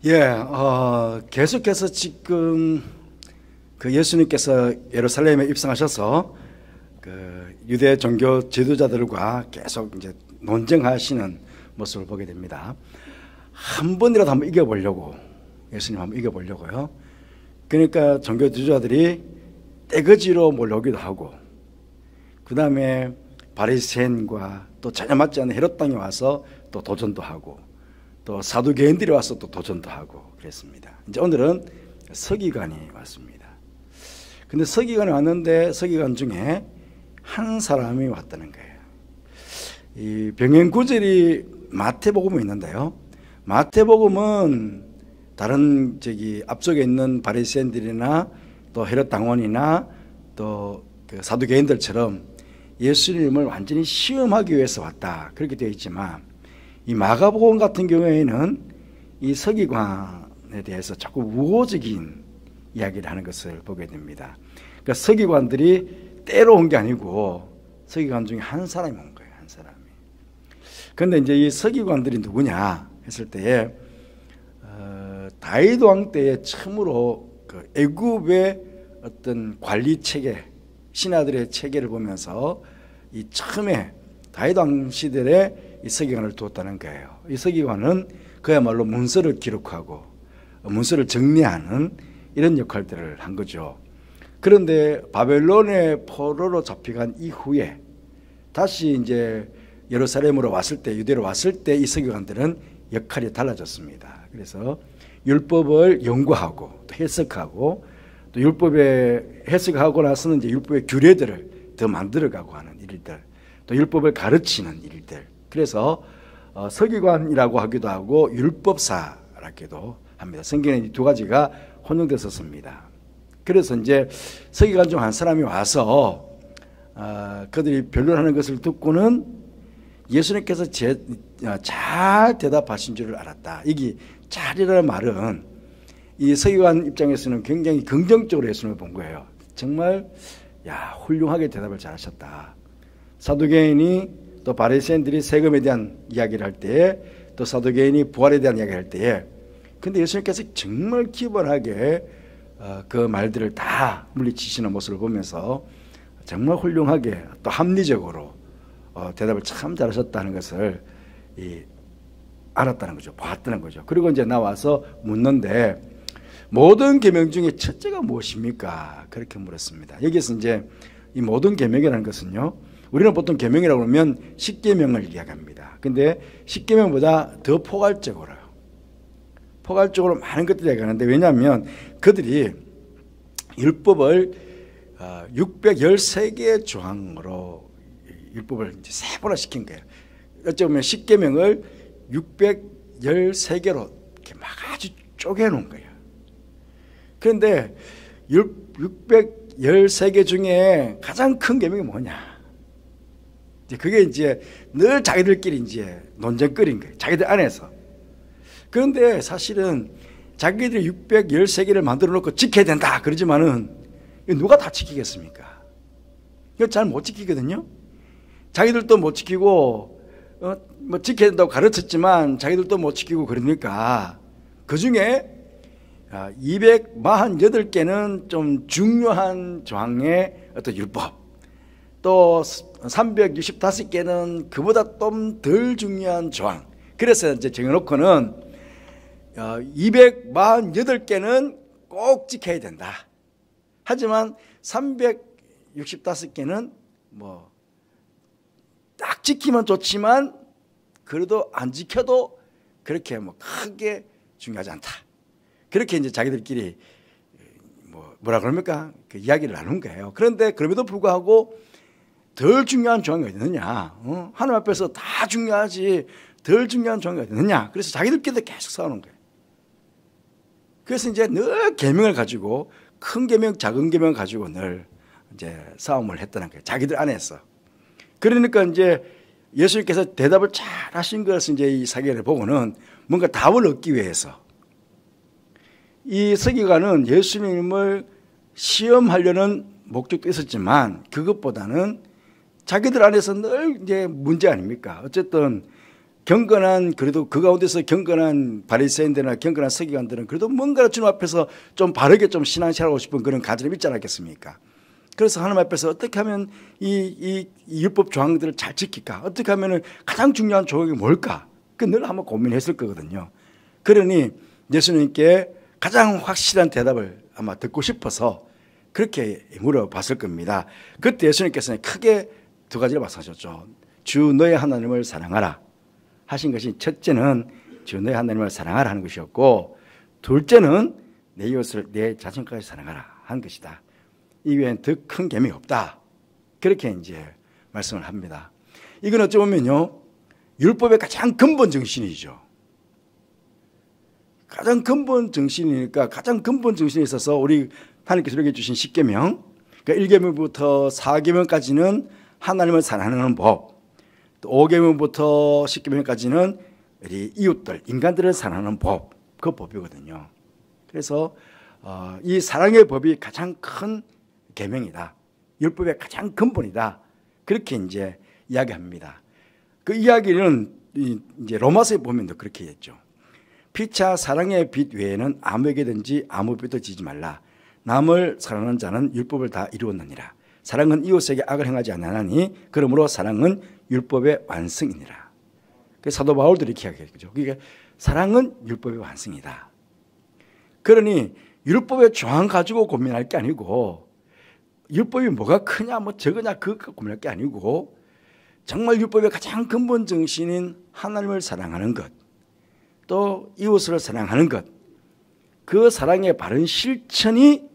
예, 계속해서 지금 그 예수님께서 예루살렘에 입성하셔서 그 유대 종교 지도자들과 계속 이제 논쟁하시는 모습을 보게 됩니다. 한 번이라도 한번 이겨보려고, 예수님 한번 이겨보려고요. 그러니까 종교 지도자들이 떼거지로 몰려오기도 하고, 그 다음에 바리새인과 또 전혀 맞지 않는 헤롯 땅에 와서 또 도전도 하고, 또 사두개인들이 와서 또 도전도 하고 그랬습니다. 이제 오늘은 서기관이 왔습니다. 근데 서기관이 왔는데 서기관 중에 한 사람이 왔다는 거예요. 이 병행 구절이 마태복음에 있는데요. 마태복음은 다른 앞쪽에 있는 바리새인들이나 또 헤롯 당원이나 또 그 사두개인들처럼 예수님을 완전히 시험하기 위해서 왔다 그렇게 되어 있지만, 이 마가복음 같은 경우에는 이 서기관에 대해서 자꾸 우호적인 이야기를 하는 것을 보게 됩니다. 그러니까 서기관들이 때로 온 게 아니고 서기관 중에 한 사람이 온 거예요. 한 사람이. 그런데 이제 이 서기관들이 누구냐 했을 때에 다윗 왕 때에 처음으로 그 애굽의 어떤 관리 체계, 신하들의 체계를 보면서 이 처음에 다윗 왕 시대에 이 서기관을 두었다는 거예요. 이 서기관은 그야말로 문서를 기록하고 문서를 정리하는 이런 역할들을 한 거죠. 그런데 바벨론의 포로로 잡혀간 이후에 다시 이제 예루살렘으로 왔을 때, 유대로 왔을 때 이 서기관들은 역할이 달라졌습니다. 그래서 율법을 연구하고 또 해석하고, 또 율법에 해석하고 나서는 이제 율법의 규례들을 더 만들어가고 하는 일들, 또 율법을 가르치는 일들. 그래서 서기관이라고 하기도 하고 율법사라기도 합니다. 성경에 이 두 가지가 혼용돼서 씁니다. 그래서 이제 서기관 중 한 사람이 와서 그들이 변론하는 것을 듣고는 예수님께서 잘 대답하신 줄을 알았다. 이게 잘이라는 말은 이 서기관 입장에서는 굉장히 긍정적으로 예수님을 본 거예요. 정말 훌륭하게 대답을 잘하셨다. 사두개인이 또 바리새인들이 세금에 대한 이야기를 할 때에, 또 사두개인이 부활에 대한 이야기를 할 때에, 근데 예수님께서 정말 기본하게 그 말들을 다 물리치시는 모습을 보면서 정말 훌륭하게 또 합리적으로 대답을 참 잘하셨다는 것을 알았다는 거죠. 봤다는 거죠. 그리고 이제 나와서 묻는데, 모든 계명 중에 첫째가 무엇입니까? 그렇게 물었습니다. 여기서 이제 이 모든 계명이라는 것은요, 우리는 보통 계명이라고 하면 십계명을 이야기합니다. 근데 십계명보다 더 포괄적으로 많은 것들을 얘기하는데, 왜냐하면 그들이 율법을 613개의 조항으로 율법을 이제 세분화시킨 거예요. 어찌 보면 십계명을 613개로 이렇게 막 아주 쪼개놓은 거예요. 그런데 613개 중에 가장 큰 계명이 뭐냐? 그게 이제 늘 자기들끼리 이제 논쟁거리인 거예요. 자기들 안에서. 그런데 사실은 자기들이 613개를 만들어 놓고 지켜야 된다 그러지만은 누가 다 지키겠습니까? 이거 잘 못 지키거든요. 자기들도 못 지키고 뭐 지켜야 된다고 가르쳤지만 자기들도 못 지키고 그러니까 그 중에 248개는 좀 중요한 조항의 어떤 율법, 또 365개는 그보다 좀 덜 중요한 조항. 그래서 이제 정해놓고는 248개는 꼭 지켜야 된다. 하지만 365개는 뭐 딱 지키면 좋지만 그래도 안 지켜도 그렇게 뭐 크게 중요하지 않다. 그렇게 이제 자기들끼리 뭐라 그럽니까? 그 이야기를 나눈 거예요. 그런데 그럼에도 불구하고 덜 중요한 조항이 어디 있느냐? 하나님 앞에서 다 중요하지 덜 중요한 조항이 어디 있느냐? 그래서 자기들끼리 계속 싸우는 거예요. 그래서 이제 늘 계명을 가지고 큰 계명, 작은 계명을 가지고 늘 이제 싸움을 했다는 거예요. 자기들 안에서. 그러니까 이제 예수님께서 대답을 잘 하신 것을 이제 이 사기를 보고는 뭔가 답을 얻기 위해서 이 서기관은 예수님을 시험하려는 목적도 있었지만 그것보다는 자기들 안에서 늘 이제 문제 아닙니까? 어쨌든 경건한 그래도 그 가운데서 경건한 바리새인들이나 경건한 서기관들은 그래도 뭔가 주님 앞에서 좀 바르게 좀 신앙생활하고 싶은 그런 간절함이 있지 않았겠습니까? 그래서 하나님 앞에서 어떻게 하면 이 율법 조항들을 잘 지킬까? 어떻게 하면 가장 중요한 조항이 뭘까? 늘 한번 고민했을 거거든요. 그러니 예수님께 가장 확실한 대답을 아마 듣고 싶어서 그렇게 물어봤을 겁니다. 그때 예수님께서는 크게 두 가지를 말씀하셨죠. 주 너의 하나님을 사랑하라 하신 것이, 첫째는 주 너의 하나님을 사랑하라 하는 것이었고, 둘째는 내 이웃을 내 자신까지 사랑하라 하는 것이다. 이 외엔 더 큰 계명이 없다. 그렇게 이제 말씀을 합니다. 이건 어찌 보면요, 율법의 가장 근본 정신이죠. 가장 근본 정신이니까, 가장 근본 정신에 있어서 우리 하나님께서 이렇게 주신 10계명, 그러니까 1계명부터 4계명까지는 하나님을 사랑하는 법, 또 5계명부터 10계명까지는 우리 이웃들, 인간들을 사랑하는 법, 그 법이거든요. 그래서 이 사랑의 법이 가장 큰 계명이다. 율법의 가장 근본이다. 그렇게 이제 이야기합니다. 그 이야기는 이제 로마서에 보면도 그렇게 했죠. 피차 사랑의 빛 외에는 아무에게든지 아무 빛도 지지 말라. 남을 사랑하는 자는 율법을 다 이루었느니라. 사랑은 이웃에게 악을 행하지 않으니 그러므로 사랑은 율법의 완성이니라. 그 사도 바울도 이렇게 이야기했죠. 그러니까 사랑은 율법의 완성이다. 그러니 율법의 조항 가지고 고민할 게 아니고, 율법이 뭐가 크냐 뭐 적으냐 그거 고민할 게 아니고, 정말 율법의 가장 근본 정신인 하나님을 사랑하는 것, 또 이웃을 사랑하는 것, 그 사랑의 바른 실천이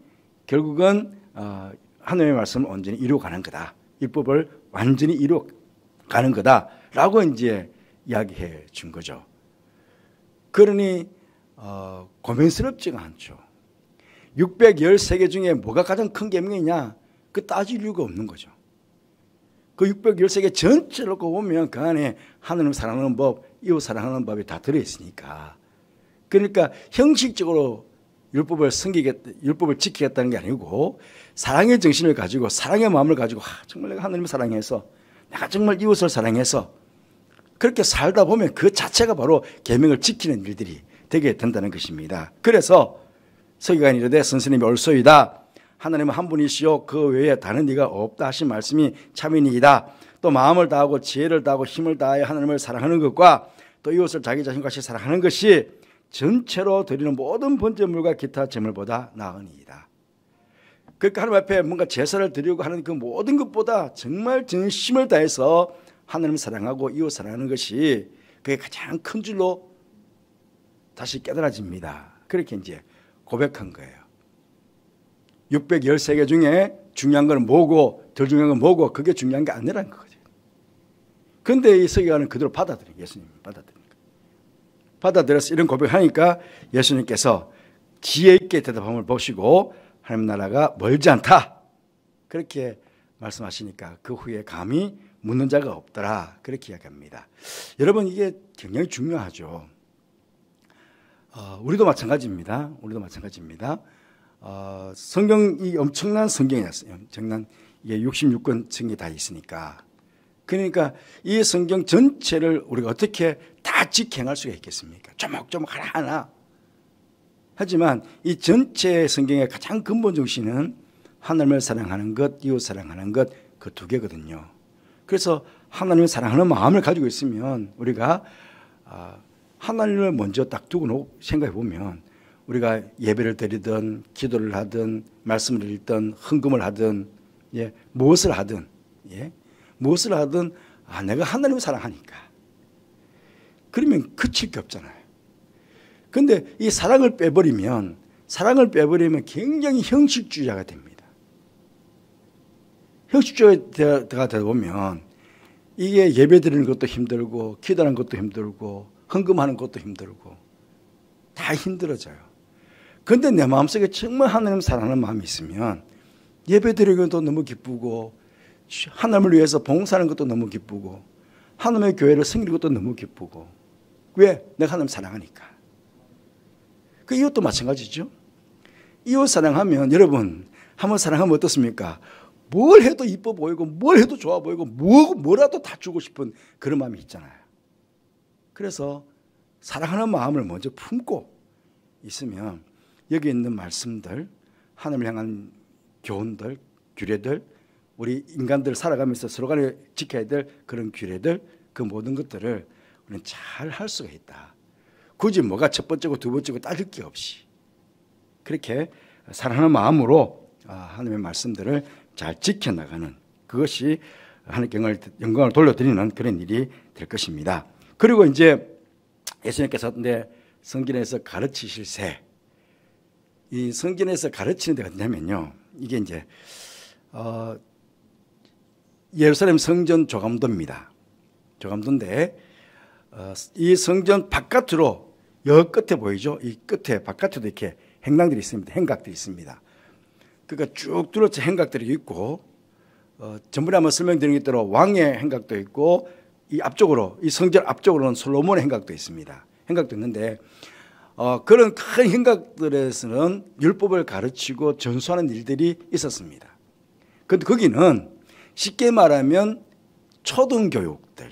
결국은 하나님의 말씀을 온전히 이루어가는 거다. 율법을 완전히 이루어가는 거다라고 이제 이야기해 준 거죠. 그러니 고민스럽지가 않죠. 613개 중에 뭐가 가장 큰 계명이냐? 그 따질 이유가 없는 거죠. 그 613개 전체를 놓고 보면 그 안에 하나님 사랑하는 법, 이웃 사랑하는 법이 다 들어있으니까. 그러니까 형식적으로 율법을 지키겠다는 게 아니고, 사랑의 정신을 가지고, 사랑의 마음을 가지고, 정말 내가 하나님을 사랑해서, 내가 정말 이웃을 사랑해서 그렇게 살다 보면 그 자체가 바로 계명을 지키는 일들이 되게 된다는 것입니다. 그래서 서기관이 이르되 선생님이 옳소이다. 하나님은 한 분이시요 그 외에 다른 이가 없다 하신 말씀이 참이니이다. 또 마음을 다하고 지혜를 다하고 힘을 다하여 하나님을 사랑하는 것과 또 이웃을 자기 자신같이 사랑하는 것이 전체로 드리는 모든 번제물과 기타 제물보다 나으니이다. 그러니까 하나님 앞에 뭔가 제사를 드리고 하는 그 모든 것보다 정말 전심을 다해서 하나님을 사랑하고 이웃 사랑하는 것이 그게 가장 큰 줄로 다시 깨달아집니다. 그렇게 이제 고백한 거예요. 613개 중에 중요한 건 뭐고 덜 중요한 건 뭐고, 그게 중요한 게 아니라는 거죠. 그런데 이 서기관은 그대로 받아들여요. 예수님 받아들여서 이런 고백을 하니까 예수님께서 지혜 있게 대답함을 보시고 하나님 나라가 멀지 않다 그렇게 말씀하시니까 그 후에 감히 묻는 자가 없더라 그렇게 이야기합니다. 여러분, 이게 굉장히 중요하죠. 우리도 마찬가지입니다. 성경이 엄청난 성경이었어요. 엄청난 이게 66권 성경이 다 있으니까. 그러니까 이 성경 전체를 우리가 어떻게 다 직행할 수가 있겠습니까? 조목조목 하나하나. 하지만 이 전체 성경의 가장 근본 정신은 하나님을 사랑하는 것, 이웃 사랑하는 것, 그 두 개거든요. 그래서 하나님을 사랑하는 마음을 가지고 있으면 우리가 하나님을 먼저 딱 두고 생각해 보면, 우리가 예배를 드리든 기도를 하든 말씀을 읽든 헌금을 하든 무엇을 하든 내가 하나님을 사랑하니까, 그러면 그칠 게 없잖아요. 그런데 이 사랑을 빼버리면 굉장히 형식주의자가 됩니다. 형식주의자가 되다 보면 이게 예배 드리는 것도 힘들고 기도하는 것도 힘들고 헌금하는 것도 힘들고 다 힘들어져요. 그런데 내 마음속에 정말 하나님 사랑하는 마음이 있으면 예배 드리는 것도 너무 기쁘고, 하나님을 위해서 봉사하는 것도 너무 기쁘고, 하나님의 교회를 섬기는 것도 너무 기쁘고. 왜? 내가 하나님 사랑하니까. 그 이웃도 마찬가지죠. 이웃 사랑하면, 여러분 한번 사랑하면 어떻습니까? 뭘 해도 이뻐 보이고 뭘 해도 좋아 보이고 뭐라도 다 주고 싶은 그런 마음이 있잖아요. 그래서 사랑하는 마음을 먼저 품고 있으면 여기 있는 말씀들, 하나님을 향한 교훈들, 규례들, 우리 인간들 살아가면서 서로 간에 지켜야 될 그런 규례들, 그 모든 것들을 우리는 잘 할 수가 있다. 굳이 뭐가 첫 번째고 두 번째고 따질 게 없이 그렇게 사랑하는 마음으로 하나님의 말씀들을 잘 지켜나가는, 그것이 하나님께 영광을 돌려드리는 그런 일이 될 것입니다. 그리고 이제 예수님께서 성전에서 가르치실 새, 이 성전에서 가르치는 데가 어디냐면요, 이게 이제 예루살렘 성전 조감도입니다. 조감도인데 이 성전 바깥으로 여 끝에 보이죠? 이 끝에 바깥에도 이렇게 행廊들이 있습니다. 행각들이 있습니다. 그러니까 쭉 둘러쳐 행각들이 있고 전번에 한번 설명드린 것대로 왕의 행각도 있고 이 앞쪽으로, 이 성전 앞쪽으로는 솔로몬의 행각도 있습니다. 행각도 있는데 그런 큰 행각들에서는 율법을 가르치고 전수하는 일들이 있었습니다. 그런데 거기는 쉽게 말하면 초등교육들,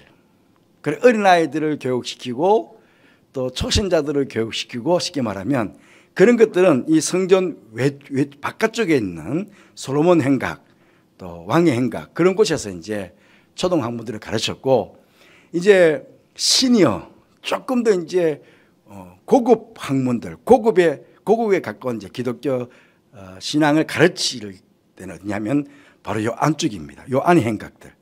그래 어린아이들을 교육시키고 또 초신자들을 교육시키고, 쉽게 말하면 그런 것들은 이 성전 바깥쪽에 있는 솔로몬 행각, 또 왕의 행각, 그런 곳에서 이제 초등 학문들을 가르쳤고, 이제 시니어 조금 더 이제 고급 학문들, 고급에 가까운 이제 기독교 신앙을 가르칠 때는 어디냐면 바로 요 안쪽입니다. 요 안의 행각들,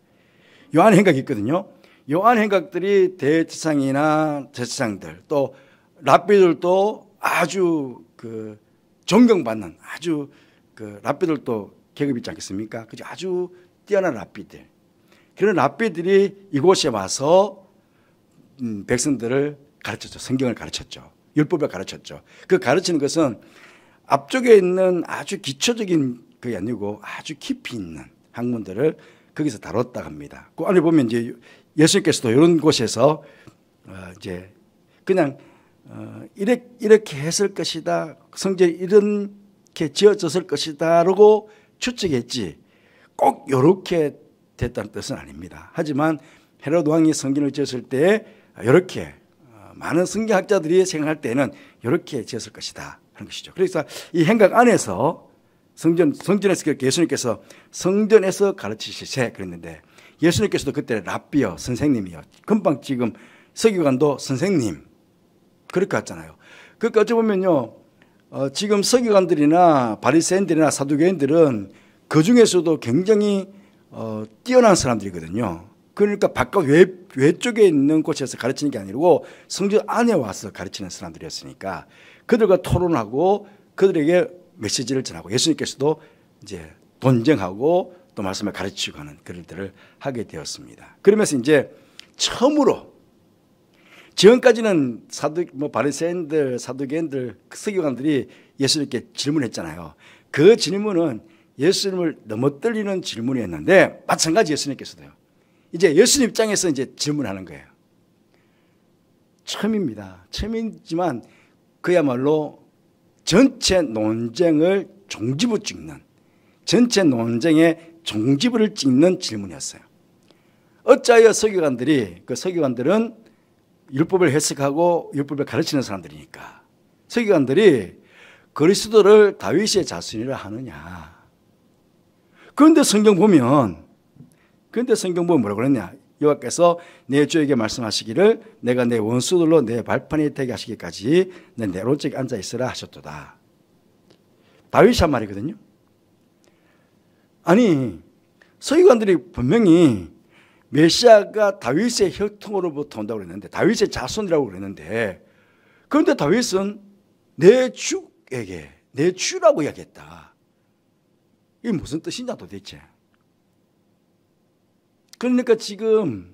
요 안에 행각이 있거든요. 요 안의 행각들이 대제사장이나 제사장들, 또 랍비들도 아주 그 존경받는 아주 그 랍비들도 계급이 있지 않겠습니까? 그죠? 아주 뛰어난 랍비들, 그런 랍비들이 이곳에 와서 백성들을 가르쳤죠. 성경을 가르쳤죠. 율법을 가르쳤죠. 그 가르치는 것은 앞쪽에 있는 아주 기초적인 그게 아니고 아주 깊이 있는 학문들을 거기서 다뤘다 합니다. 그 안에 보면 이제 예수님께서도 이런 곳에서 이제 그냥 이렇게 했을 것이다, 성전이 이렇게 지어졌을 것이다라고 추측했지 꼭 이렇게 됐다는 뜻은 아닙니다. 하지만 헤롯 왕이 성전을 지었을 때 이렇게 많은 성경학자들이 생각할 때는 이렇게 지었을 것이다 하는 것이죠. 그래서 이 행각 안에서 성전에서 그렇게 예수님께서 성전에서 가르치시세 그랬는데, 예수님께서도 그때 랍비요, 선생님이요, 금방 지금 서기관도 선생님 그렇게 했잖아요. 그러니까 어찌 보면요, 지금 서기관들이나 바리새인들이나 사두개인들은 그 중에서도 굉장히 뛰어난 사람들이거든요. 그러니까 바깥 외쪽에 있는 곳에서 가르치는 게 아니고 성전 안에 와서 가르치는 사람들이었으니까 그들과 토론하고 그들에게 메시지를 전하고, 예수님께서도 이제 논쟁하고 또 말씀을 가르치고 하는 그런 일들을 하게 되었습니다. 그러면서 이제 처음으로, 지금까지는 바리새인들, 사두개인들, 서기관들이 예수님께 질문했잖아요. 그 질문은 예수님을 넘어뜨리는 질문이었는데 마찬가지 예수님께서도요. 이제 예수님 입장에서 이제 질문하는 거예요. 처음입니다. 처음이지만 그야말로 전체 논쟁을 종지부 찍는, 전체 논쟁의 종지부를 찍는 질문이었어요. 어찌하여 서기관들은 율법을 해석하고 율법을 가르치는 사람들이니까 서기관들이 그리스도를 다윗의 자손이라 하느냐. 그런데 성경 보면 뭐라고 그랬냐. 여호와께서 내 주에게 말씀하시기를 내가 내 원수들로 내 발판이 되게 하시기까지 내 오른쪽에 앉아 있으라 하셨도다. 다윗이 한 말이거든요. 아니, 서기관들이 분명히 메시아가 다윗의 혈통으로부터 온다고 그랬는데, 다윗의 자손이라고 그랬는데, 그런데 다윗은 내 주에게, 내 주라고 이야기했다. 이게 무슨 뜻이냐 도대체. 그러니까 지금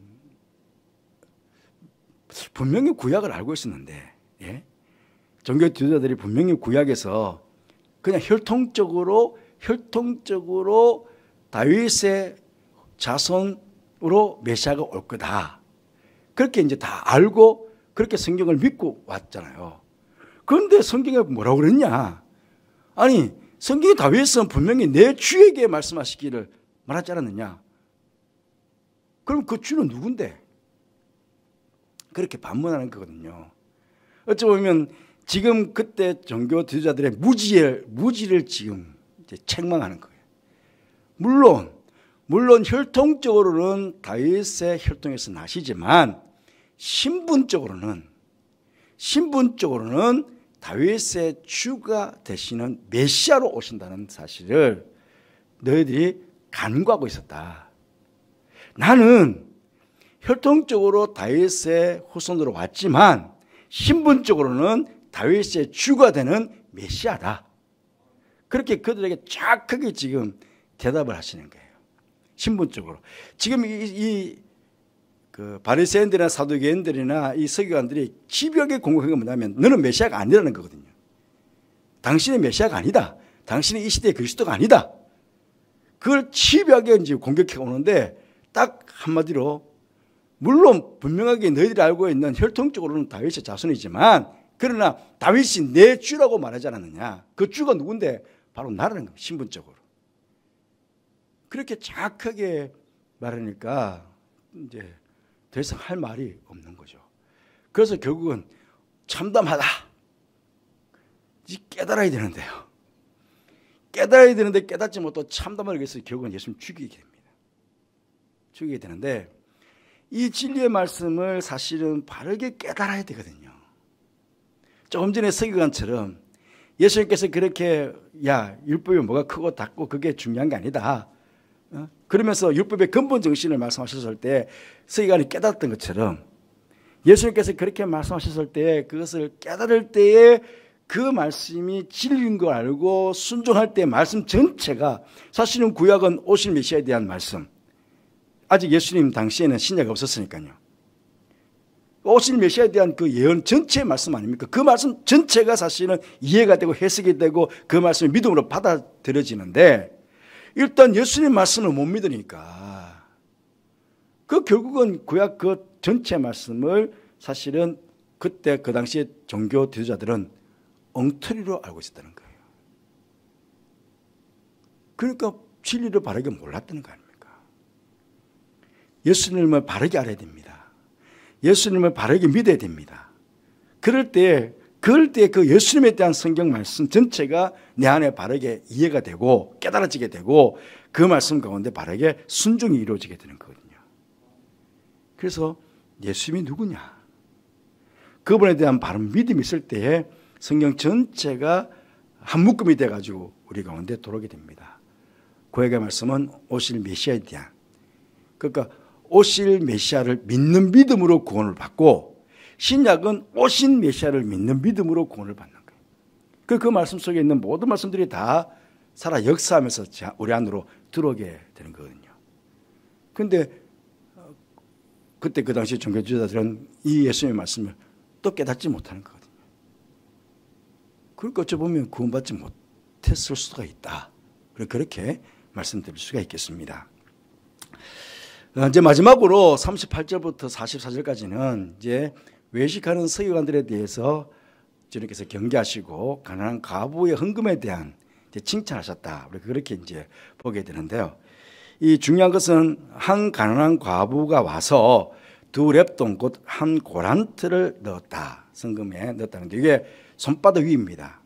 분명히 구약을 알고 있었는데, 예? 종교 지도자들이 분명히 구약에서 그냥 혈통적으로 다윗의 자손으로 메시아가 올 거다. 그렇게 이제 다 알고 그렇게 성경을 믿고 왔잖아요. 그런데 성경에 뭐라고 그랬냐? 아니, 성경의 다윗은 분명히 내 주에게 말씀하시기를 말하지 않았느냐? 그럼 그 주는 누군데? 그렇게 반문하는 거거든요. 어찌 보면 지금 그때 종교 지도자들의 무지를 지금 이제 책망하는 거예요. 물론 혈통적으로는 다윗의 혈통에서 나시지만 신분적으로는 다윗의 주가 되시는 메시아로 오신다는 사실을 너희들이 간구하고 있었다. 나는 혈통적으로 다윗의 후손으로 왔지만 신분적으로는 다윗의 주가 되는 메시아다. 그렇게 그들에게 정확하게 지금 대답을 하시는 거예요. 신분적으로. 지금 그 바리새인들이나 사두개인들이나 이 서기관들이 집요하게 공격한 게 뭐냐면 너는 메시아가 아니라는 거거든요. 당신이 메시아가 아니다. 당신이 이 시대의 그리스도가 아니다. 그걸 집요하게 이제 공격해 오는데 딱 한마디로 물론 분명하게 너희들이 알고 있는 혈통적으로는 다윗의 자손이지만 그러나 다윗이 내 주라고 말하지 않았느냐. 그 주가 누군데 바로 나라는 겁니다. 신분적으로. 그렇게 정확하게 말하니까 이제 더 이상 할 말이 없는 거죠. 그래서 결국은 참담하다. 깨달아야 되는데요. 깨달아야 되는데 깨닫지 못하고 참담하게 해서 결국은 예수님 죽이게 됩니다. 죽이게 되는데 이 진리의 말씀을 사실은 바르게 깨달아야 되거든요. 조금 전에 서기관처럼 예수님께서 그렇게 야 율법이 뭐가 크고 작고 그게 중요한 게 아니다. 그러면서 율법의 근본 정신을 말씀하셨을 때 서기관이 깨달았던 것처럼 예수님께서 그렇게 말씀하셨을 때 그것을 깨달을 때에 그 말씀이 진리인 걸 알고 순종할 때 말씀 전체가 사실은 구약은 오실 메시아에 대한 말씀, 아직 예수님 당시에는 신약이 없었으니까요. 오실 메시아에 대한 그 예언 전체의 말씀 아닙니까? 그 말씀 전체가 사실은 이해가 되고 해석이 되고 그 말씀이 믿음으로 받아들여지는데 일단 예수님 말씀을 못 믿으니까 그 결국은 구약 그 전체 말씀을 사실은 그때 그 당시에 종교 지도자들은 엉터리로 알고 있었다는 거예요. 그러니까 진리를 바르게 몰랐다는 거 아닙니까? 예수님을 바르게 알아야 됩니다. 예수님을 바르게 믿어야 됩니다. 그럴 때 그 예수님에 대한 성경 말씀 전체가 내 안에 바르게 이해가 되고 깨달아지게 되고 그 말씀 가운데 바르게 순종이 이루어지게 되는 거거든요. 그래서 예수님이 누구냐? 그분에 대한 바른 믿음이 있을 때에 성경 전체가 한 묶음이 돼가지고 우리 가운데 들어오게 됩니다. 구약의 말씀은 오실 메시아에 대한, 그러니까 오실 메시아를 믿는 믿음으로 구원을 받고 신약은 오신 메시아를 믿는 믿음으로 구원을 받는 거예요. 그 말씀 속에 있는 모든 말씀들이 다 살아 역사하면서 우리 안으로 들어오게 되는 거거든요. 그런데 그때 그 당시 종교 지도자들은 이 예수님의 말씀을 또 깨닫지 못하는 거거든요. 그러니까 어찌 보면 구원받지 못했을 수가 있다. 그렇게 말씀드릴 수가 있겠습니다. 이제 마지막으로 38절부터 44절까지는 이제 외식하는 서기관들에 대해서 주님께서 경계하시고 가난한 과부의 헌금에 대한 칭찬하셨다. 우리 그렇게 이제 보게 되는데요. 이 중요한 것은 한 가난한 과부가 와서 2렙돈 곧 한 고란트를 넣었다. 성금에 넣었다는데 이게 손바닥 위입니다.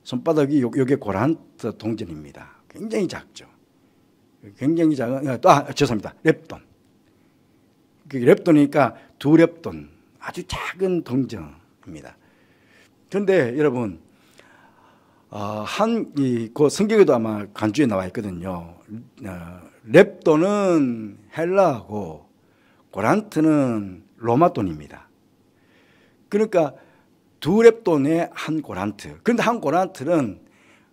손바닥 위 요게 고란트 동전입니다. 굉장히 작죠. 굉장히 작은 죄송합니다. 렙돈. 렙돈이니까 2렙돈 아주 작은 동전입니다. 그런데 여러분 그 성경에도 아마 간주에 나와 있거든요. 렙돈은 헬라어고 고란트는 로마 돈입니다. 그러니까 2렙돈에 한 고란트. 그런데 한 고란트는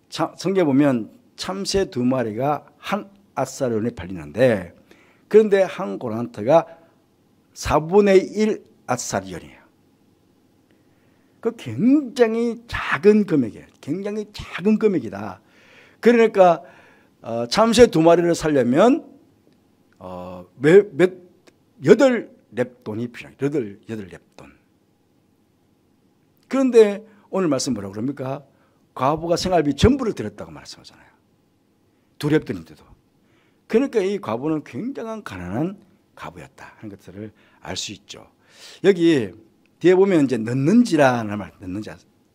성경에 보면 참새 2마리가 한 아사르온에 팔리는데 그런데 한 고란트가 4분의 1 아사리온이에요. 그 굉장히 작은 금액이에요. 굉장히 작은 금액이다. 그러니까 참새 2마리를 살려면 8렙돈이 필요해요. 8렙돈. 그런데 오늘 말씀 뭐라고 그럽니까? 과부가 생활비 전부를 드렸다고 말씀하잖아요. 2렙돈인데도. 그러니까 이 과부는 굉장한 가난한 과부였다 하는 것들을 알 수 있죠. 여기 뒤에 보면 이제 넣는지라는 말,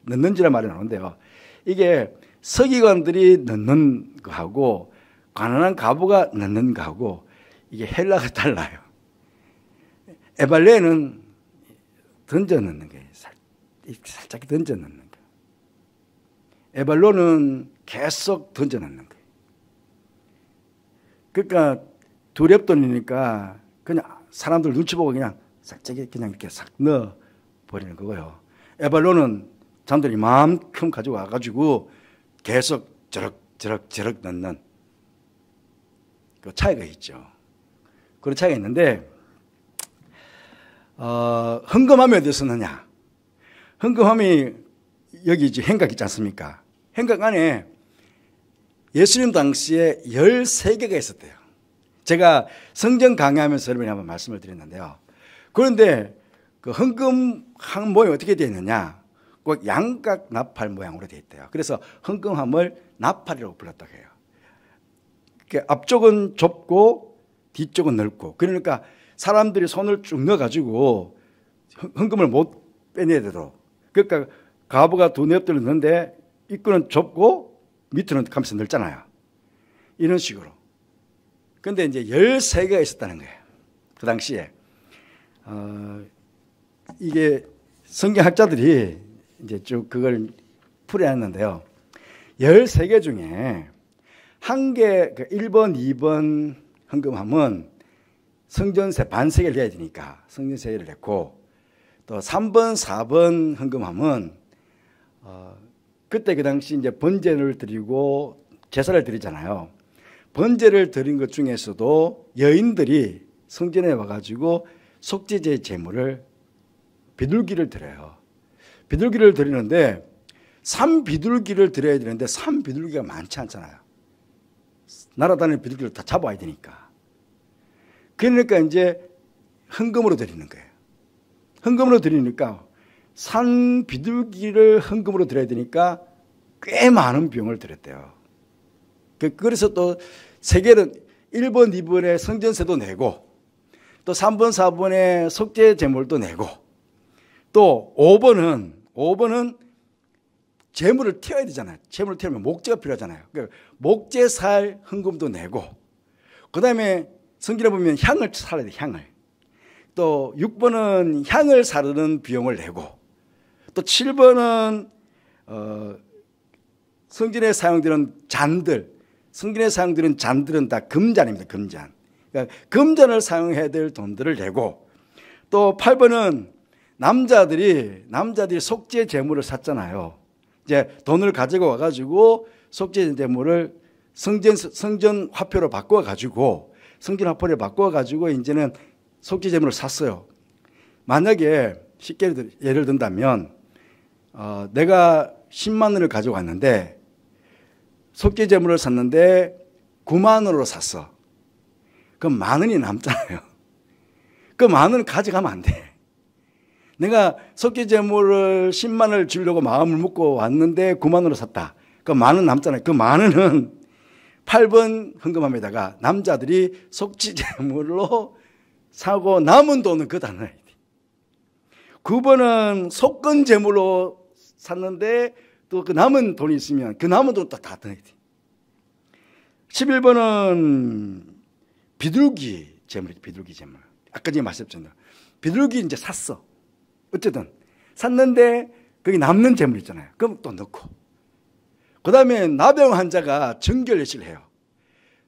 넣는지라는 말이 나오는데요. 이게 서기관들이 넣는 거하고 가난한 과부가 넣는 거하고 이게 헬라가 달라요. 에발레는 던져 넣는 거예요. 살짝 던져 넣는 거예요. 에발로는 계속 던져 넣는 거예요. 그러니까 두 렙돈이니까 그냥 사람들 눈치 보고 그냥 살짝 그냥 이렇게 싹 넣어 버리는 거고요. 에발로는 사람들이 이만큼 가지고 와가지고 계속 저럭 넣는 그 차이가 있죠. 그런 차이가 있는데, 헌금함이 어디서 넣냐? 헌금함이 여기 이제 행각 있지 않습니까? 행각 안에 예수님 당시에 13개가 있었대요. 제가 성경 강의하면서 여러분이 한번 말씀을 드렸는데요. 그런데 그 헌금함 모양이 어떻게 되어 있느냐? 꼭 양각 나팔 모양으로 되어 있대요. 그래서 헌금함을 나팔이라고 불렀다고 해요. 앞쪽은 좁고 뒤쪽은 넓고, 그러니까 사람들이 손을 쭉 넣어가지고 헌금을 못 빼내도록. 그러니까 과부가 두 냅들을 넣는데 입구는 좁고 밑으로는 감싸 넓잖아요. 이런 식으로. 근데 이제 13개가 있었다는 거예요. 그 당시에. 이게 성경학자들이 이제 쭉 그걸 풀이했는데요. 13개 중에 한 개, 1번, 2번 헌금함은 성전세 반세계를 내야 되니까 성전세를 냈고, 또 3번, 4번 헌금함은 그때 그 당시 이제 번제를 드리고 제사를 드리잖아요. 번제를 드린 것 중에서도 여인들이 성전에 와가지고 속죄제 제물을 비둘기를 드려요. 비둘기를 드리는데 산비둘기를 드려야 되는데 산비둘기가 많지 않잖아요. 날아다니는 비둘기를 다 잡아야 되니까. 그러니까 이제 헌금으로 드리는 거예요. 헌금으로 드리니까 산비둘기를 헌금으로 드려야 되니까 꽤 많은 비용을 들였대요. 그래서 또 세계는 1번, 2번에 성전세도 내고, 또 3번, 4번에 속죄 제물도 내고, 또 5번은 제물을 태워야 되잖아요. 제물을 태우면 목재가 필요하잖아요. 그러니까 목재 살 헌금도 내고, 그 다음에 성경에 보면 향을 살아야 돼, 향을. 또 6번은 향을 사르는 비용을 내고, 또 7번은 성전에 사용되는 잔들, 성전에 사용되는 잔들은 다 금잔입니다. 금잔. 그러니까 금잔을 사용해야 될 돈들을 내고, 또 8번은 남자들이 속죄 제물을 샀잖아요. 이제 돈을 가지고 와가지고 속죄 제물을 성전 화표로 바꿔가지고, 성전 화표를 바꿔가지고 이제는 속죄 제물을 샀어요. 만약에 쉽게 예를 든다면, 내가 10만 원을 가지고 왔는데 속죄 제물을 샀는데 9만 원으로 샀어. 그럼 만 원이 남잖아요. 그 만 원 가져가면 안 돼. 내가 속죄 제물을 10만 원을 주려고 마음을 먹고 왔는데 9만 원으로 샀다. 그 만 원 남잖아요. 그 만 원은 8번 헌금함에다가 남자들이 속죄 제물로 사고 남은 돈은 그다 넣어야 돼. 9번은 속건 제물로 샀는데 또 그 남은 돈이 있으면 그 남은 돈 또 다 넣어야 돼. 11번은 비둘기 제물. 아까 전에 말씀드렸잖아요. 비둘기 이제 샀어. 어쨌든 샀는데 거기 남는 제물 있잖아요. 그럼 또 넣고. 그 다음에 나병 환자가 정결례식을 해요.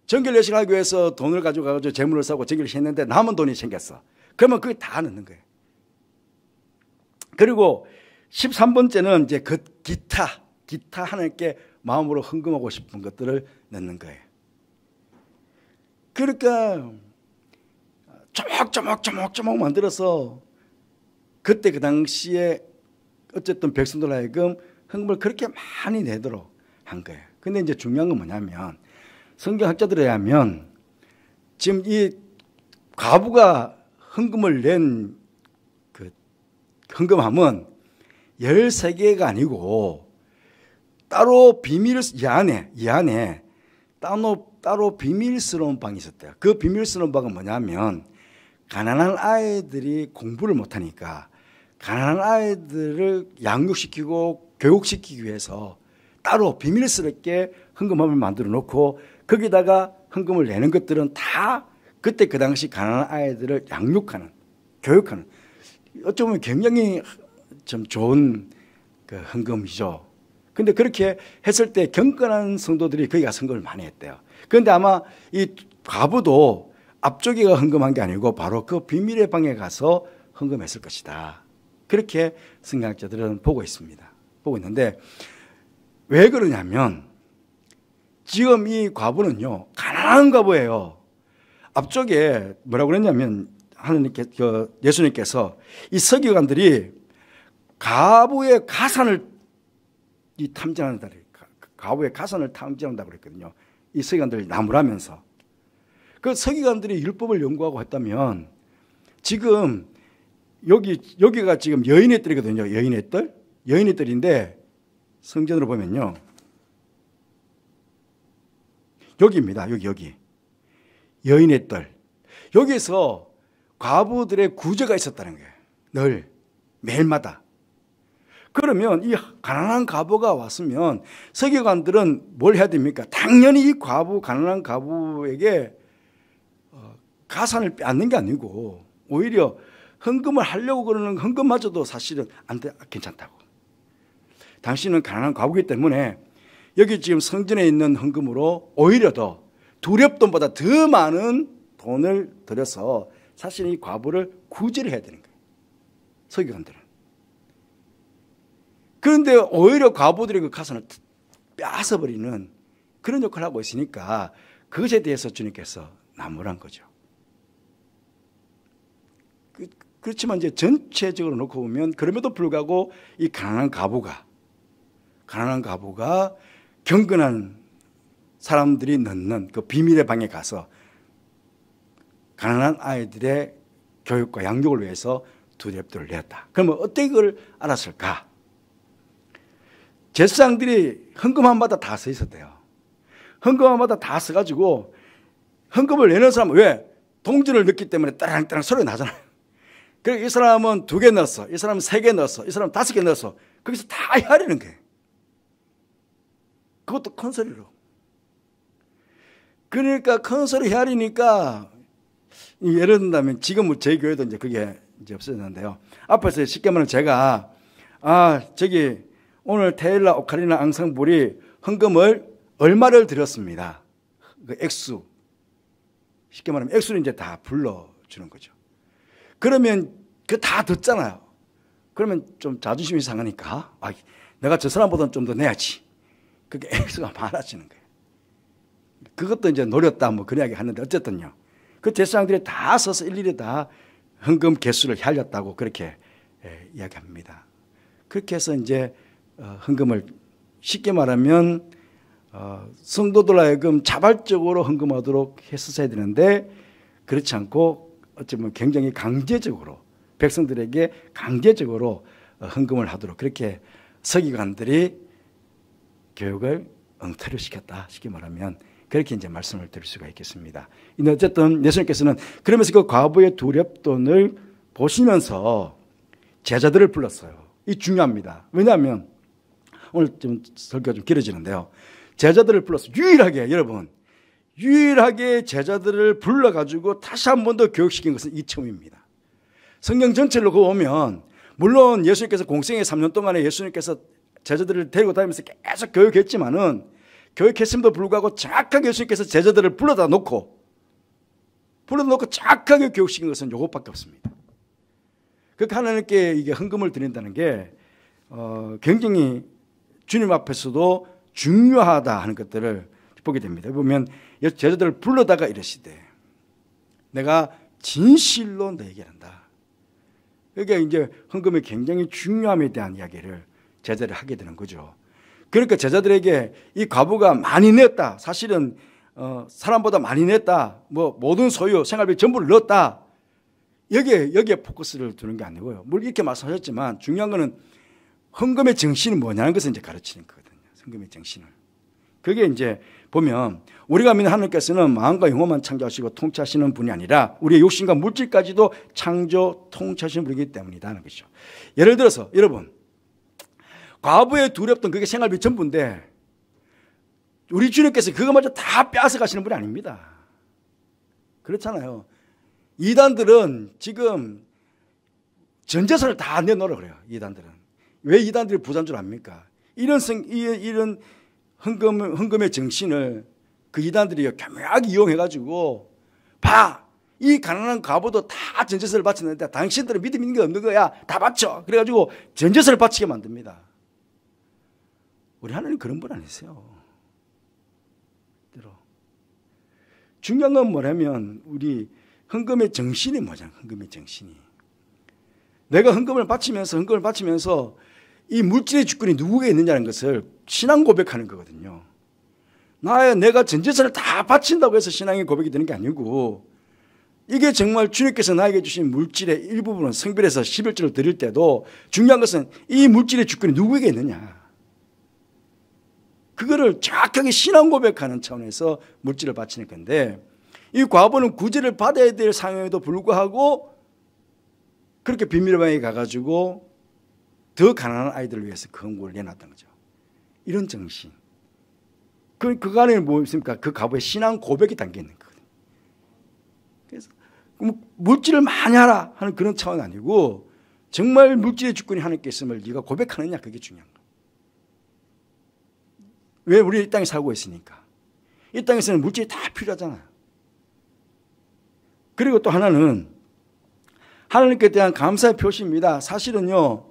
정결례식을 하기 위해서 돈을 가지고 가서 제물을 사고 정결례식 했는데 남은 돈이 생겼어. 그러면 그게 다 넣는 거예요. 그리고 13번째는 이제 그 기타 하나님께 마음으로 헌금하고 싶은 것들을 넣는 거예요. 그러니까 조목조목 만들어서 그때 그 당시에 어쨌든 백성들 하여금 헌금을 그렇게 많이 내도록 한 거예요. 근데 이제 중요한 건 뭐냐면, 성경학자들에 의하면 지금 이 과부가 헌금을 낸 그 헌금함은 13개가 아니고 따로 이 안에 따로 비밀스러운 방이 있었대요. 그 비밀스러운 방은 뭐냐면 가난한 아이들이 공부를 못하니까 가난한 아이들을 양육시키고 교육시키기 위해서 따로 비밀스럽게 헌금함을 만들어 놓고 거기다가 헌금을 내는 것들은 다 그때 그 당시 가난한 아이들을 양육하는, 교육하는, 어쩌면 굉장히 좀 좋은 그 헌금이죠. 근데 그렇게 했을 때 경건한 성도들이 거기 가서 헌금을 많이 했대요. 그런데 아마 이 과부도 앞쪽에가 헌금한 게 아니고 바로 그 비밀의 방에 가서 헌금했을 것이다. 그렇게 성경학자들은 보고 있습니다. 보고 있는데 왜 그러냐면 지금 이 과부는요, 가난한 과부예요. 앞쪽에 뭐라고 그랬냐면 예수님께서 이 서기관들이 과부의 가산을 탐정한다. 과부의 가산을 탐정한다고 그랬거든요. 이 서기관들이 나무라면서. 그 서기관들이 율법을 연구하고 했다면 지금 여기가 지금 여인의 뜰이거든요. 여인의 뜰. 여인의 뜰인데 성전으로 보면요. 여기입니다. 여기. 여인의 뜰. 여기서 과부들의 구제가 있었다는 거예요. 늘 매일마다. 그러면 이 가난한 과부가 왔으면 서기관들은 뭘 해야 됩니까? 당연히 이 가난한 과부에게 가산을 빼앗는 게 아니고 오히려 헌금을 하려고 그러는 헌금마저도 사실은 안 돼, 괜찮다고. 당신은 가난한 과부이기 때문에 여기 지금 성전에 있는 헌금으로 오히려 더 두렵돈보다 더 많은 돈을 들여서 사실 이 과부를 구제를 해야 되는 거예요. 서기관들은. 그런데 오히려 과부들이 그 가산을 빼앗아버리는 그런 역할을 하고 있으니까 그것에 대해서 주님께서 나무란 거죠. 그렇지만 이제 전체적으로 놓고 보면 그럼에도 불구하고 이 가난한 과부가 경건한 사람들이 넣는 그 비밀의 방에 가서 가난한 아이들의 교육과 양육을 위해서 두렵돌을 내었다. 그러면 어떻게 그걸 알았을까? 제사장들이 헌금함마다 다 써 있었대요. 헌금함마다 다 써가지고 헌금을 내는 사람은 왜? 동전을 넣기 때문에 따랑따랑 소리 나잖아요. 그러니까 이 사람은 2개 넣었어. 이 사람은 3개 넣었어. 이 사람은 5개 넣었어. 거기서 다 헤아리는 거예요. 그것도 큰 소리로. 그러니까 큰 소리 헤아리니까 예를 든다면 지금 저희 교회도 이제 그게 이제 없어졌는데요. 앞에서 쉽게 말하면 제가 저기 오늘 테일라 오카리나 앙상블이 헌금을 얼마를 드렸습니다. 그 액수. 쉽게 말하면 액수를 이제 다 불러주는 거죠. 그러면 그 다 듣잖아요. 그러면 좀 자존심이 상하니까 내가 저 사람보다는 좀 더 내야지. 그게 액수가 많아지는 거예요. 그것도 이제 노렸다 뭐 그런 이야기 하는데 어쨌든요. 그 제사장들이 다 써서 일일이 다 헌금 개수를 헤아렸다고 그렇게 이야기합니다. 그렇게 해서 이제 헌금을 쉽게 말하면 성도들 하여금 자발적으로 헌금하도록 했었어야 되는데 그렇지 않고 어쩌면 굉장히 강제적으로 백성들에게 강제적으로 헌금을 하도록 그렇게 서기관들이 교육을 엉터리로 시켰다. 쉽게 말하면 그렇게 이제 말씀을 드릴 수가 있겠습니다. 근데 어쨌든 예수님께서는 그러면서 그 과부의 두렵돈을 보시면서 제자들을 불렀어요. 이 중요합니다. 왜냐하면 오늘 좀 설교가 좀 길어지는데요. 제자들을 불러서 유일하게 제자들을 불러가지고 다시 한 번 더 교육시킨 것은 이 처음입니다. 성경 전체를 보면 물론 예수님께서 공생의 3년 동안에 예수님께서 제자들을 데리고 다니면서 계속 교육했지만은 교육했음에도 불구하고 정확하게 예수님께서 제자들을 불러다 놓고 정확하게 교육시킨 것은 이것밖에 없습니다. 그러니까 하나님께 이게 헌금을 드린다는 게 굉장히 주님 앞에서도 중요하다 하는 것들을 보게 됩니다. 보면 제자들을 불러다가 이러시되 내가 진실로 너에게 한다. 그러니까 이제 헌금의 굉장히 중요함에 대한 이야기를 제자들이 하게 되는 거죠. 그러니까 제자들에게 이 과부가 많이 냈다. 사실은 사람보다 많이 냈다. 뭐 모든 소유, 생활비 전부를 넣었다. 여기에 포커스를 두는 게 아니고요. 물론 이렇게 말씀하셨지만 중요한 거는 헌금의 정신은 뭐냐는 것을 이제 가르치는 거거든요. 헌금의 정신을. 그게 이제 보면 우리가 믿는 하나님께서는 마음과 영혼만 창조하시고 통치하시는 분이 아니라 우리의 욕심과 물질까지도 창조 통치하시는 분이기 때문이다 하는 것이죠. 예를 들어서 여러분, 과부에 두렵던 그게 생활비 전부인데 우리 주님께서 그거마저 다 빼앗아 가시는 분이 아닙니다. 그렇잖아요. 이단들은 지금 전재산을 다 내놓으라고 그래요. 이단들은. 왜 이단들이 부자인 줄 압니까? 이런 헌금의 정신을 그 이단들이 교묘하게 이용해가지고 봐! 이 가난한 과부도 다 전재산을 바치는데 당신들은 믿음 있는 게 없는 거야. 다 바쳐. 그래가지고 전재산을 바치게 만듭니다. 우리 하나님 그런 분 아니세요. 중요한 건 뭐냐면 우리 헌금의 정신이 뭐냐. 헌금의 정신이. 내가 헌금을 바치면서 이 물질의 주권이 누구에게 있느냐는 것을 신앙 고백하는 거거든요. 내가 전 재산을 다 바친다고 해서 신앙의 고백이 되는 게 아니고 이게 정말 주님께서 나에게 주신 물질의 일부분은 성별해서 11조를 드릴 때도 중요한 것은 이 물질의 주권이 누구에게 있느냐. 그거를 정확하게 신앙 고백하는 차원에서 물질을 바치는 건데 이 과부는 구제를 받아야 될 상황에도 불구하고 그렇게 비밀방에 가가지고 더 가난한 아이들을 위해서 그 헌금을 내놨던 거죠. 이런 정신. 그 안에 뭐 있습니까? 그 과부의 신앙 고백이 담겨 있는 거거든요. 그래서 물질을 많이 하라 하는 그런 차원이 아니고 정말 물질의 주권이 하나님께 있음을 네가 고백하느냐 그게 중요한 거예요. 왜 우리 이 땅에 살고 있으니까. 이 땅에서는 물질이 다 필요하잖아요. 그리고 또 하나는 하나님께 대한 감사의 표시입니다. 사실은요.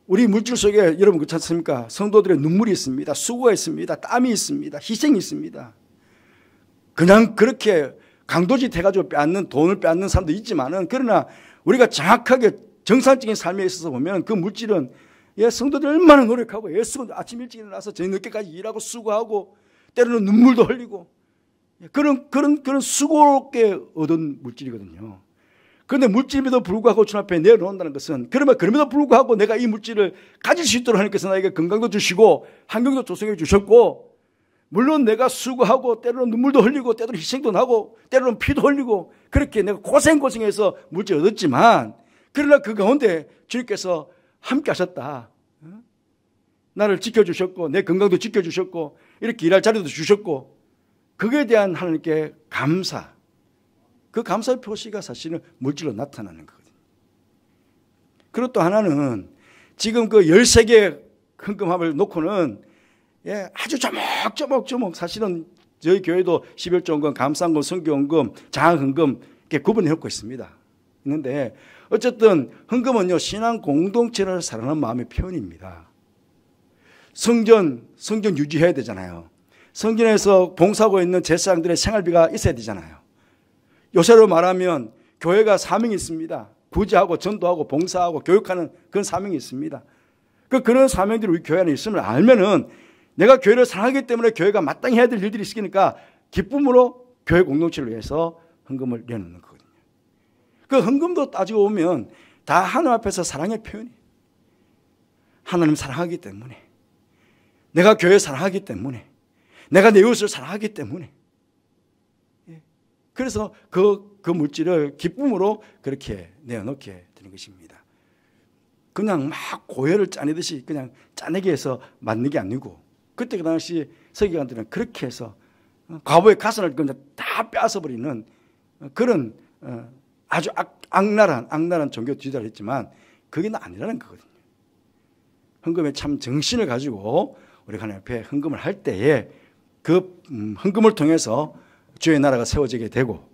우리 물질 속에 여러분 그렇지 않습니까? 성도들의 눈물이 있습니다. 수고가 있습니다. 땀이 있습니다. 희생이 있습니다. 그냥 그렇게 강도짓 해가지고 돈을 빼앗는 사람도 있지만은 그러나 우리가 정확하게 정상적인 삶에 있어서 보면 그 물질은 성도들이 얼마나 노력하고 애쓰고 아침 일찍 일어나서 저녁 늦게까지 일하고 수고하고 때로는 눈물도 흘리고 그런 수고롭게 얻은 물질이거든요. 그런데 물질에도 불구하고 주님 앞에 내놓는다는 것은 그럼에도 불구하고 내가 이 물질을 가질 수 있도록 하나님께서 나에게 건강도 주시고 환경도 조성해 주셨고 물론 내가 수고하고 때로는 눈물도 흘리고 때로는 희생도 나고 때로는 피도 흘리고 그렇게 내가 고생해서 물질을 얻었지만 그러나 그 가운데 주님께서 함께 하셨다. 나를 지켜주셨고 내 건강도 지켜주셨고 이렇게 일할 자리도 주셨고 그거에 대한 하나님께 감사. 그 감사의 표시가 사실은 물질로 나타나는 거거든요. 그리고 또 하나는 지금 그 13개 헌금함을 놓고는 아주 조목조목 사실은 저희 교회도 11조헌금, 감사헌금, 선교헌금, 장학헌금 이렇게 구분해 놓고 있는데 어쨌든 헌금은요 신앙 공동체를 사랑하는 마음의 표현입니다. 성전 유지해야 되잖아요. 성전에서 봉사하고 있는 제사장들의 생활비가 있어야 되잖아요. 요새로 말하면 교회가 사명이 있습니다. 구제하고 전도하고 봉사하고 교육하는 그런 사명이 있습니다. 그런 사명들이 우리 교회 안에 있음을 알면은 내가 교회를 사랑하기 때문에 교회가 마땅히 해야 될 일들이 있으니까 기쁨으로 교회 공동체를 위해서 헌금을 내놓는 거거든요. 그 헌금도 따지고 보면 다 하나님 앞에서 사랑의 표현이에요. 하나님 사랑하기 때문에 내가 교회 사랑하기 때문에 내가 내 이웃을 사랑하기 때문에 그래서 그 물질을 기쁨으로 그렇게 내어놓게 되는 것입니다. 그냥 막 고혈을 짜내듯이 그냥 짜내게 해서 만든 게 아니고 그때 그 당시 서기관들은 그렇게 해서 과부의 가선을 그냥 다 빼앗아버리는 그런 아주 악랄한 종교 지도를 했지만 그게 아니라는 거거든요. 헌금의 참 정신을 가지고 우리가 하나님 앞에 헌금을 할 때에 그 헌금을 통해서 주의 나라가 세워지게 되고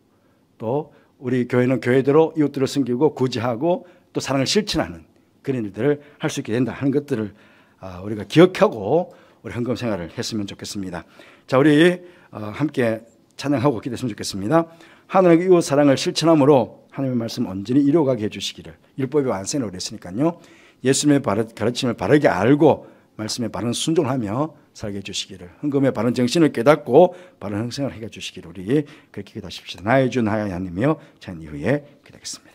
또 우리 교회는 교회대로 이웃들을 섬기고 구제하고 또 사랑을 실천하는 그런 일들을 할 수 있게 된다 하는 것들을 우리가 기억하고 우리 헌금 생활을 했으면 좋겠습니다. 자, 우리 함께 찬양하고 기도했으면 좋겠습니다. 하나님의 이웃 사랑을 실천함으로 하나님의 말씀 온전히 이루어가게 해주시기를 율법의 완성을 그랬으니까요. 예수님의 가르침을 바르게 알고 말씀에 바른 순종하며 살게 해주시기를 헌금의 바른 정신을 깨닫고 바른 헌생을 해 주시기를 우리 그렇게 기도하십시다. 나의 주 나의 하나님이여 찬 이후에 기도하겠습니다.